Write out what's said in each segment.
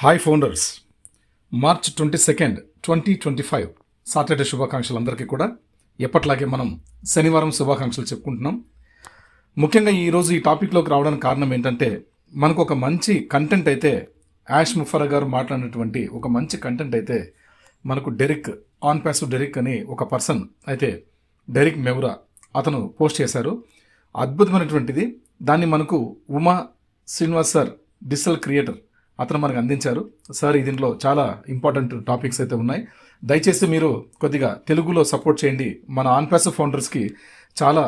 Hi founders, March 22, 2025 Saturday శుభాకాంక్షలు అందరికీ కూడా. ఎప్పట్లాగే మనం శనివారం శుభాకాంక్షలు చెప్పుకుంటున్నాం. ముఖ్యంగా ఈరోజు ఈ టాపిక్లోకి రావడానికి కారణం ఏంటంటే, మనకు ఒక మంచి కంటెంట్ అయితే యాష్ ముఫరా గారు మాట్లాడినటువంటి ఒక మంచి కంటెంట్ అయితే మనకు ఆన్ ప్యాసివ్ డెరిక్ అని ఒక పర్సన్ అయితే డెరిక్ మెవ్రా అతను పోస్ట్ చేశారు. అద్భుతమైనటువంటిది. దాన్ని మనకు Uma Srinivas sir, digital creator, అతను మనకు అందించారు. సార్, దీంట్లో చాలా ఇంపార్టెంట్ టాపిక్స్ అయితే ఉన్నాయి. దయచేసి మీరు కొద్దిగా తెలుగులో సపోర్ట్ చేయండి. మన ఆన్ ప్యాసివ్ ఫౌండర్స్కి చాలా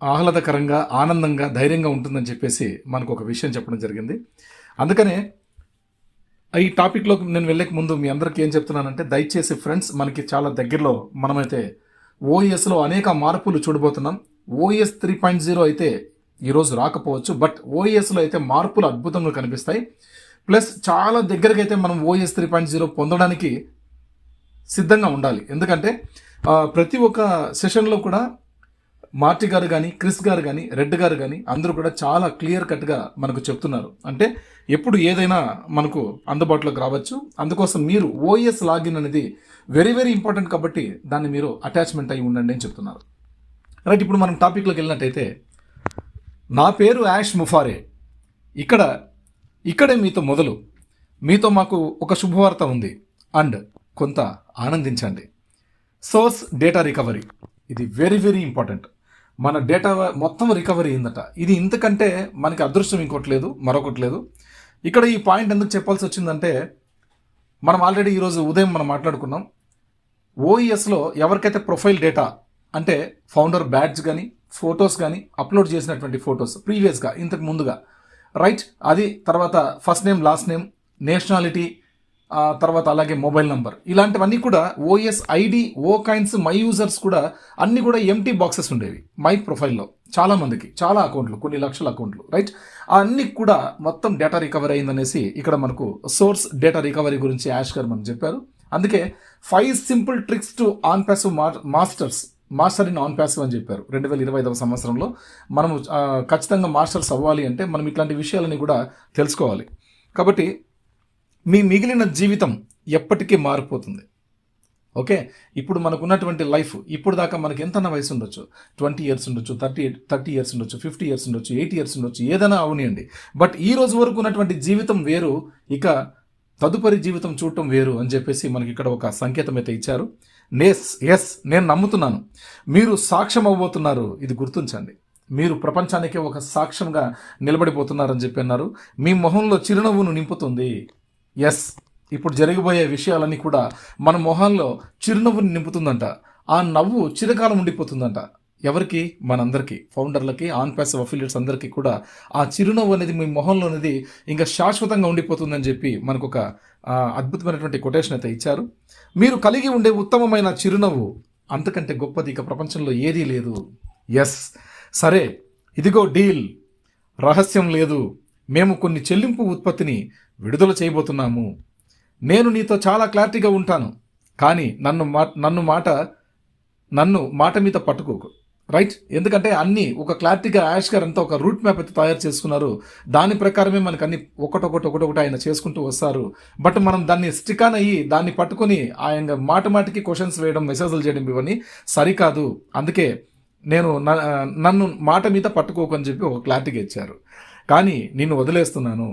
ఆహ్లాదకరంగా, ఆనందంగా, ధైర్యంగా ఉంటుందని చెప్పేసి మనకు ఒక విషయం చెప్పడం జరిగింది. అందుకనే ఈ టాపిక్లోకి నేను వెళ్ళక ముందు మీ అందరికీ ఏం చెప్తున్నానంటే, దయచేసి ఫ్రెండ్స్, మనకి చాలా దగ్గరలో మనమైతే ఓఎస్లో అనేక మార్పులు చూడబోతున్నాం. ఓఎస్ 3.0 అయితే ఈరోజు రాకపోవచ్చు, బట్ ఓఎస్లో అయితే మార్పులు అద్భుతంగా కనిపిస్తాయి. ప్లస్ చాలా దగ్గరకి అయితే మనం ఓఎస్ 3.0 పొందడానికి సిద్ధంగా ఉండాలి. ఎందుకంటే ప్రతి ఒక్క సెషన్లో కూడా మార్టి గారు కానీ, క్రిస్ గారు కానీ, రెడ్ గారు కానీ అందరూ కూడా చాలా క్లియర్ కట్గా మనకు చెప్తున్నారు. అంటే ఎప్పుడు ఏదైనా మనకు అందుబాటులోకి రావచ్చు. అందుకోసం మీరు ఓఎస్ లాగిన్ అనేది వెరీ వెరీ ఇంపార్టెంట్, కాబట్టి దాన్ని మీరు అటాచ్మెంట్ అయి ఉండండి అని చెప్తున్నారు. రైట్, ఇప్పుడు మనం టాపిక్లోకి వెళ్ళినట్టయితే, నా పేరు యాష్ ముఫారే. ఇక్కడే మీతో మాకు ఒక శుభవార్త ఉంది అండ్ కొంత ఆనందించండి. సోర్స్ డేటా రికవరీ, ఇది వెరీ వెరీ ఇంపార్టెంట్. మన డేటా మొత్తం రికవరీ అయిందట. ఇది ఇంతకంటే మనకి అదృష్టం మరొకటి లేదు. ఇక్కడ ఈ పాయింట్ ఎందుకు చెప్పాల్సి వచ్చిందంటే, మనం ఆల్రెడీ ఈరోజు ఉదయం మనం మాట్లాడుకున్నాం. ఓఈఎస్లో ఎవరికైతే ప్రొఫైల్ డేటా అంటే ఫౌండర్ బ్యాడ్జ్ కానీ, ఫొటోస్ కానీ అప్లోడ్ చేసినటువంటి ఫొటోస్ ప్రీవియస్గా ఇంతకు ముందుగా, రైట్, అది తర్వాత first name, last name, nationality, తర్వాత అలాగే మొబైల్ నంబర్, ఇలాంటివన్నీ కూడా ఓఎస్ ఐడి, ఓకైన్స్, మై యూజర్స్ కూడా అన్నీ కూడా ఎంటీ బాక్సెస్ ఉండేవి మై ప్రొఫైల్లో. చాలా మందికి చాలా అకౌంట్లు, కొన్ని లక్షల అకౌంట్లు, రైట్. అన్నీ కూడా మొత్తం డేటా రికవరీ అయిందనేసి ఇక్కడ మనకు సోర్స్ డేటా రికవరీ గురించి యాష్ గారు మనకు చెప్పారు. అందుకే 5 simple tricks to on passive master in on passive అని చెప్పారు. 2025వ సంవత్సరంలో మనము ఖచ్చితంగా మాస్టర్స్ అవ్వాలి అంటే మనం ఇట్లాంటి విషయాలని కూడా తెలుసుకోవాలి. కాబట్టి మీ మిగిలిన జీవితం ఎప్పటికీ మారిపోతుంది. ఓకే, ఇప్పుడు మనకున్నటువంటి లైఫ్, ఇప్పుడు దాకా మనకి ఎంతన్నా వయసు ఉండొచ్చు, 20 ఇయర్స్ ఉండొచ్చు, 30 ఇయర్స్ ఉండొచ్చు, 50 ఇయర్స్ ఉండొచ్చు, 80 ఇయర్స్ ఉండొచ్చు, ఏదైనా అవనియండి. బట్ ఈ రోజు వరకు ఉన్నటువంటి జీవితం వేరు, ఇక తదుపరి జీవితం చూడటం వేరు అని చెప్పేసి మనకి ఇక్కడ ఒక సంకేతం అయితే ఇచ్చారు. ఎస్, నేను నమ్ముతున్నాను మీరు సాక్ష్యం అవ్వబోతున్నారు. ఇది గుర్తుంచండి. మీరు ప్రపంచానికే ఒక సాక్ష్యంగా నిలబడిపోతున్నారని చెప్పి అన్నారు. మీ మొహంలో చిరునవ్వును నింపుతుంది. ఎస్, ఇప్పుడు జరగబోయే విషయాలన్నీ కూడా మన మొహంలో చిరునవ్వుని నింపుతుందంట. ఆ నవ్వు చిరకాలం ఉండిపోతుందంట. ఎవరికి? మనందరికీ, ఫౌండర్లకి, ఆన్ ప్యాసివ్ అఫిలియేట్స్ అందరికీ కూడా ఆ చిరునవ్వు అనేది మీ మొహంలో అనేది ఇంకా శాశ్వతంగా ఉండిపోతుందని చెప్పి మనకు ఒక అద్భుతమైనటువంటి కొటేషన్ అయితే ఇచ్చారు. మీరు కలిగి ఉండే ఉత్తమమైన చిరునవ్వు అంతకంటే గొప్పది ఇక ప్రపంచంలో ఏదీ లేదు. ఎస్, సరే, ఇదిగో డీల్. రహస్యం లేదు. మేము కొన్ని చెల్లింపు ఉత్పత్తిని విడుదల చేయబోతున్నాము. నేను నీతో చాలా క్లారిటీగా ఉంటాను, కానీ నన్ను మాట మీద పట్టుకోకు, రైట్. ఎందుకంటే అన్నీ ఒక క్లారిటీగా యాష్ గారు అంతా ఒక రూట్ మ్యాప్ అయితే తయారు చేసుకున్నారు. దాని ప్రకారమే మనకు అన్ని ఒకటొకటి ఆయన చేసుకుంటూ వస్తారు. బట్ మనం దాన్ని స్టికాన్ అయ్యి దాన్ని పట్టుకొని ఆయన మాటికి క్వశ్చన్స్ వేయడం, మెసేజ్లు చేయడం ఇవన్నీ సరికాదు. అందుకే నన్ను మాట మీద పట్టుకోకు అని చెప్పి ఒక క్లారిటీగా ఇచ్చారు. కానీ నిన్ను వదిలేస్తున్నాను.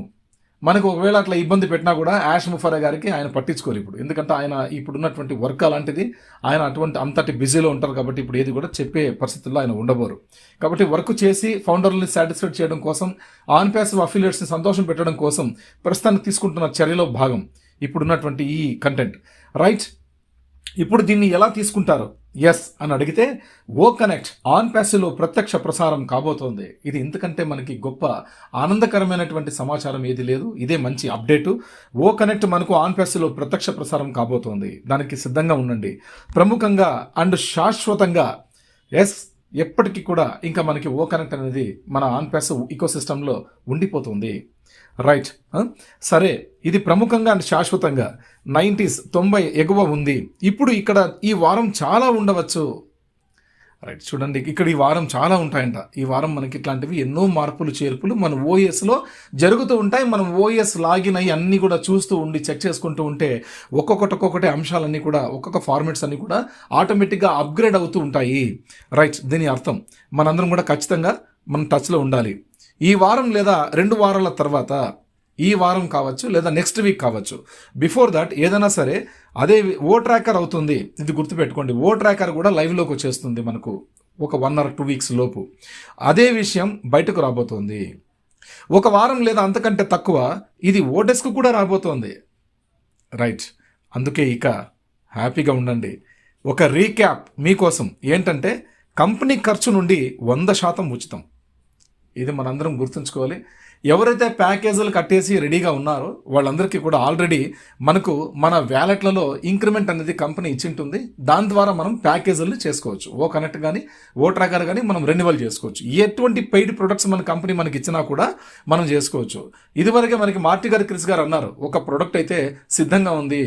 మనకు ఒకవేళ అట్లా ఇబ్బంది పెట్టినా కూడా యాష్ ముఫరా గారికి ఆయన పట్టించుకోరు ఇప్పుడు. ఎందుకంటే ఆయన ఇప్పుడున్నటువంటి వర్క్ అలాంటిది. ఆయన అంతటి బిజీలో ఉంటారు కాబట్టి ఇప్పుడు ఏది కూడా చెప్పే పరిస్థితుల్లో ఆయన ఉండబోరు. కాబట్టి వర్క్ చేసి ఫౌండర్లని సాటిస్ఫైడ్ చేయడం కోసం, ఆన్ ప్యాసివ్ అఫిలియేట్స్ని సంతోషం పెట్టడం కోసం ప్రస్తుతానికి తీసుకుంటున్న చర్యలో భాగం ఇప్పుడున్నటువంటి ఈ కంటెంట్, రైట్. ఇప్పుడు దీన్ని ఎలా తీసుకుంటారు? ఎస్ అని అడిగితే, ఓ కనెక్ట్ ఆన్ ప్యాసివ్లో ప్రత్యక్ష ప్రసారం కాబోతోంది. ఇది ఇంతకంటే మనకి గొప్ప ఆనందకరమైనటువంటి సమాచారం ఏది లేదు. ఇదే మంచి అప్డేటు. ఓ కనెక్ట్ మనకు ఆన్ ప్యాసివ్లో ప్రత్యక్ష ప్రసారం కాబోతోంది. దానికి సిద్ధంగా ఉండండి. ప్రముఖంగా అండ్ శాశ్వతంగా, ఎస్, ఎప్పటికీ కూడా ఇంకా మనకి ఓ కనెక్ట్ అనేది మన ఆన్ ప్యాసివ్ ఈకోసిస్టంలో ఉండిపోతుంది, రైట్. సరే, ఇది ప్రముఖంగా అండ్ శాశ్వతంగా 90s ఎగువ ఉంది. ఇప్పుడు ఇక్కడ ఈ వారం చాలా ఉండవచ్చు, రైట్, చూడండి ఇక్కడ ఈ వారం చాలా ఉంటాయంట. ఈ వారం మనకి ఇట్లాంటివి ఎన్నో మార్పులు చేర్పులు మన ఓఎస్లో జరుగుతూ ఉంటాయి. మనం ఓఎస్ లాగిన్ అయ్యి అన్నీ కూడా చూస్తూ ఉండి చెక్ చేసుకుంటూ ఉంటే ఒక్కొక్కటి అంశాలన్నీ కూడా ఒక్కొక్క ఫార్మాట్స్ అన్నీ కూడా ఆటోమేటిక్గా అప్గ్రేడ్ అవుతూ ఉంటాయి. రైట్, దీని అర్థం మనందరం కూడా ఖచ్చితంగా మనం టచ్లో ఉండాలి. ఈ వారం లేదా 2 వారాల తర్వాత, ఈ వారం కావచ్చు లేదా నెక్స్ట్ వీక్ కావచ్చు, బిఫోర్ దట్ ఏదైనా సరే అదే ఓ ట్రాకర్ అవుతుంది. ఇది గుర్తుపెట్టుకోండి, ఓ ట్రాకర్ కూడా లైవ్లోకి వచ్చేస్తుంది మనకు ఒక 1 or 2 weeks లోపు. అదే విషయం బయటకు రాబోతోంది. ఒక వారం లేదా అంతకంటే తక్కువ ఇది ఓడెస్క్ కూడా రాబోతోంది. రైట్, అందుకే ఇక హ్యాపీగా ఉండండి. ఒక రీక్యాప్ మీకోసం ఏంటంటే, కంపెనీ ఖర్చు నుండి 100% ఉచితం. ఇది మనందరం గుర్తుంచుకోవాలి. ఎవరైతే ప్యాకేజీలు కట్టేసి రెడీగా ఉన్నారో వాళ్ళందరికీ కూడా ఆల్రెడీ మనకు మన వ్యాలెట్లలో ఇంక్రిమెంట్ అనేది కంపెనీ ఇచ్చింటుంది. దాని ద్వారా మనం ప్యాకేజీలు చేసుకోవచ్చు. ఓ కనెక్ట్ కానీ ఓ ట్రాకర్ కానీ మనం రెన్యువల్ చేసుకోవచ్చు. ఎటువంటి పెయిడ్ ప్రొడక్ట్స్ మన కంపెనీ మనకి ఇచ్చినా కూడా మనం చేసుకోవచ్చు. ఇదివరకే మనకి మార్టి గారు, క్రిస్ గారు అన్నారు, ఒక ప్రొడక్ట్ అయితే సిద్ధంగా ఉంది,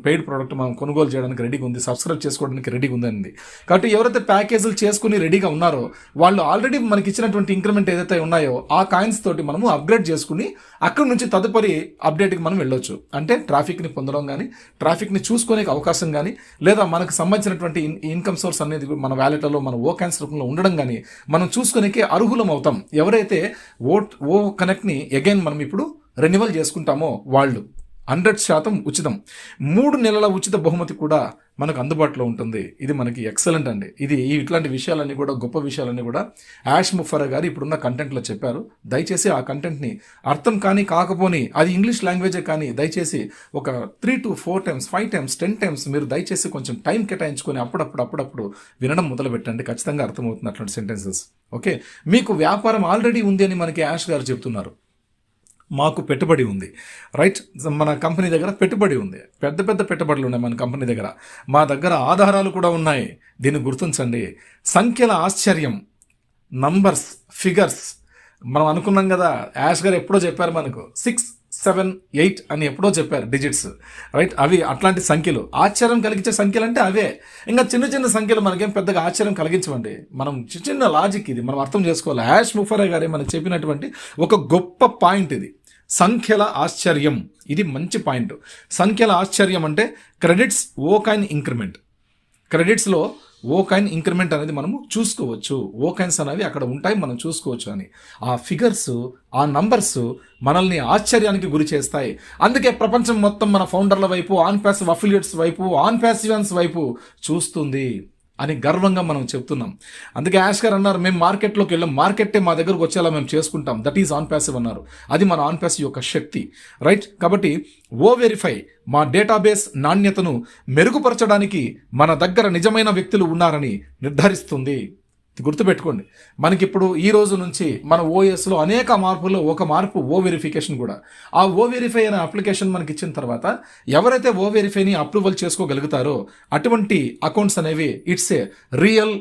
పెయిడ్ ప్రోడక్ట్ మనం కొనుగోలు చేయడానికి రెడీగా ఉంది, సబ్స్క్రైబ్ చేసుకోవడానికి రెడీగా ఉందండి. కాబట్టి ఎవరైతే ప్యాకేజీలు చేసుకుని రెడీగా ఉన్నారో వాళ్ళు ఆల్రెడీ మనకి ఇచ్చినటువంటి ఇంక్రిమెంట్ ఏదైతే ఉన్నాయో ఆ కాయిన్స్ తోటి మనము అప్గ్రేడ్ చేసుకుని అక్కడి నుంచి తదుపరి అప్డేట్కి మనం వెళ్ళొచ్చు. అంటే ట్రాఫిక్ని పొందడం కానీ, ట్రాఫిక్ని చూసుకునే అవకాశం కానీ, లేదా మనకు సంబంధించినటువంటి ఇన్కమ్ సోర్స్ అనేది మన వ్యాలెట్లో మన ఓ క్యాన్స్ రూపంలో ఉండడం కానీ మనం చూసుకునేకే అర్హులం అవుతాం. ఎవరైతే ఓ కనెక్ట్ని అగైన్ మనం ఇప్పుడు రెన్యువల్ చేసుకుంటామో వాళ్ళు 100% ఉచితం. 3 నెలల ఉచిత బహుమతి కూడా మనకు అందుబాటులో ఉంటుంది. ఇది మనకి ఎక్సలెంట్ అండి. ఇట్లాంటి విషయాలన్నీ కూడా, గొప్ప విషయాలన్నీ కూడా యాష్ ముఫర్రా గారు ఇప్పుడున్న కంటెంట్లో చెప్పారు. దయచేసి ఆ కంటెంట్ని అర్థం కానీ కాకపోని, అది ఇంగ్లీష్ లాంగ్వేజే కానీ, దయచేసి ఒక 3 to 4 times 5 times 10 times మీరు దయచేసి కొంచెం టైం కేటాయించుకొని అప్పుడప్పుడు వినడం మొదలు పెట్టండి. ఖచ్చితంగా అర్థమవుతుంది అట్లాంటి సెంటెన్సెస్. ఓకే, మీకు వ్యాపారం ఆల్రెడీ ఉంది అని మనకి యాష్ గారు చెప్తున్నారు. మాకు పెట్టుబడి ఉంది. రైట్, మన కంపెనీ దగ్గర పెట్టుబడి ఉంది. పెద్ద పెట్టుబడులు ఉన్నాయి మన కంపెనీ దగ్గర. మా దగ్గర ఆధారాలు కూడా ఉన్నాయి. దీన్ని గుర్తించండి. సంఖ్యల ఆశ్చర్యం, నంబర్స్, ఫిగర్స్. మనం అనుకున్నాం కదా, యాష్ గారు ఎప్పుడో చెప్పారు మనకు 6, 7, 8 అని ఎప్పుడో చెప్పారు డిజిట్స్. రైట్, అవి అట్లాంటి సంఖ్యలు, ఆశ్చర్యం కలిగించే సంఖ్యలు అంటే అవే. ఇంకా చిన్న సంఖ్యలు మనకేం పెద్దగా ఆశ్చర్యం కలిగించవండి. మనం చిన్న లాజిక్ ఇది మనం అర్థం చేసుకోవాలి. యాష్ ముఫర్రా గారే మనకు చెప్పినటువంటి ఒక గొప్ప పాయింట్ ఇది. సంఖ్యల ఆశ్చర్యం, ఇది మంచి పాయింట్. సంఖ్యల ఆశ్చర్యం అంటే క్రెడిట్స్ ఓ కాయిన్ ఇంక్రిమెంట్. క్రెడిట్స్లో ఓ కాయిన్ ఇంక్రిమెంట్ అనేది మనము చూసుకోవచ్చు. ఓ కాయిన్స్ అనేవి అక్కడ ఉంటాయి, మనం చూసుకోవచ్చు అని. ఆ ఫిగర్స్, ఆ నంబర్స్ మనల్ని ఆశ్చర్యానికి గురి చేస్తాయి. అందుకే ప్రపంచం మొత్తం మన ఫౌండర్ల వైపు, ఆన్ ప్యాసివ్ అఫిలియేట్స్ వైపు, ఆన్ ప్యాసివ్ వైపు చూస్తుంది అని గర్వంగా మనం చెప్తున్నాం. అందుకే యాష్ గారు అన్నారు, మేము మార్కెట్లోకి వెళ్ళాం, మార్కెట్టే మా దగ్గరకు వచ్చేలా మేము చేసుకుంటాం. దట్ ఈజ్ ఆన్ ప్యాసివ్ అన్నారు. అది మన ఆన్ ప్యాసివ్ యొక్క శక్తి. రైట్, కాబట్టి ఓ వెరిఫై మా డేటాబేస్ నాణ్యతను మెరుగుపరచడానికి మన దగ్గర నిజమైన వ్యక్తులు ఉన్నారని నిర్ధారిస్తుంది. గుర్తుపెట్టుకోండి, మనకిప్పుడు ఈ రోజు నుంచి మన ఓఎస్లో అనేక మార్పుల్లో ఒక మార్పు ఓ వెరిఫికేషన్ కూడా. ఆ ఓ వెరిఫై అనే అప్లికేషన్ మనకి ఇచ్చిన తర్వాత ఎవరైతే ఓ వెరిఫైని అప్రూవల్ చేసుకోగలుగుతారో అటువంటి అకౌంట్స్ అనేవి it's a real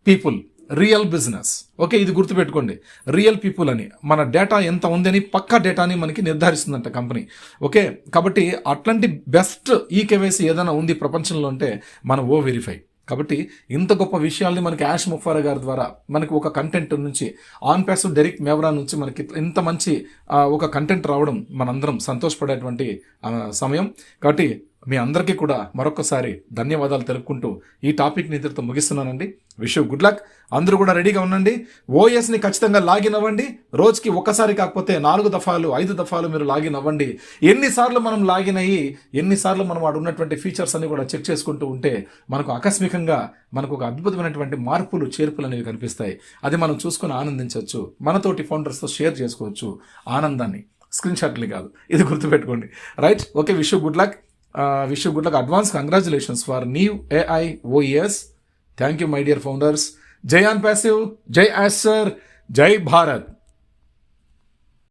people, real business. Okay, ఇది గుర్తుపెట్టుకోండి, రియల్ పీపుల్ అని. మన డేటా ఎంత ఉందని పక్కా డేటాని మనకి నిర్ధారిస్తుందంట కంపెనీ. ఓకే, కాబట్టి అట్లాంటి బెస్ట్ ఈకేవైసీ ఏదైనా ఉంది ప్రపంచంలో అంటే మన ఓ వెరిఫై. కాబట్టి ఇంత గొప్ప విషయాల్ని మనకి యాష్ ముఫర్రా గారి ద్వారా మనకి ఒక కంటెంట్ నుంచి, ఆన్ ప్యాసివ్ డెరిక్ మేవ్రా నుంచి మనకి ఇంత మంచి ఒక కంటెంట్ రావడం మనందరం సంతోషపడేటువంటి సమయం. కాబట్టి మీ అందరికీ కూడా మరొకసారి ధన్యవాదాలు తెలుపుకుంటూ ఈ టాపిక్ని ఇద్దరితో ముగిస్తున్నానండి. Wish you good luck. అందరూ కూడా రెడీగా ఉండండి. ఓఎస్ని ఖచ్చితంగా లాగిన్ అవ్వండి. రోజుకి ఒక్కసారి కాకపోతే 4 దఫాలు 5 దఫాలు మీరు లాగిన్ అవ్వండి. ఎన్నిసార్లు మనం లాగిన్ అయ్యి ఎన్నిసార్లు మనం వాడు ఉన్నటువంటి ఫీచర్స్ అన్ని కూడా చెక్ చేసుకుంటూ ఉంటే మనకు ఆకస్మికంగా మనకు ఒక అద్భుతమైనటువంటి మార్పులు, చేర్పులు అనేవి కనిపిస్తాయి. అది మనం చూసుకొని ఆనందించవచ్చు. మనతోటి ఫౌండర్స్తో షేర్ చేసుకోవచ్చు ఆనందాన్ని. స్క్రీన్ షాట్లు కాదు, ఇది గుర్తుపెట్టుకోండి. Right, okay, wish you good luck. Wish you good luck. Advance congratulations for new AI OES. Thank you, my dear founders. Jai on Passive, Jai Ash Sir, Jai Bharat.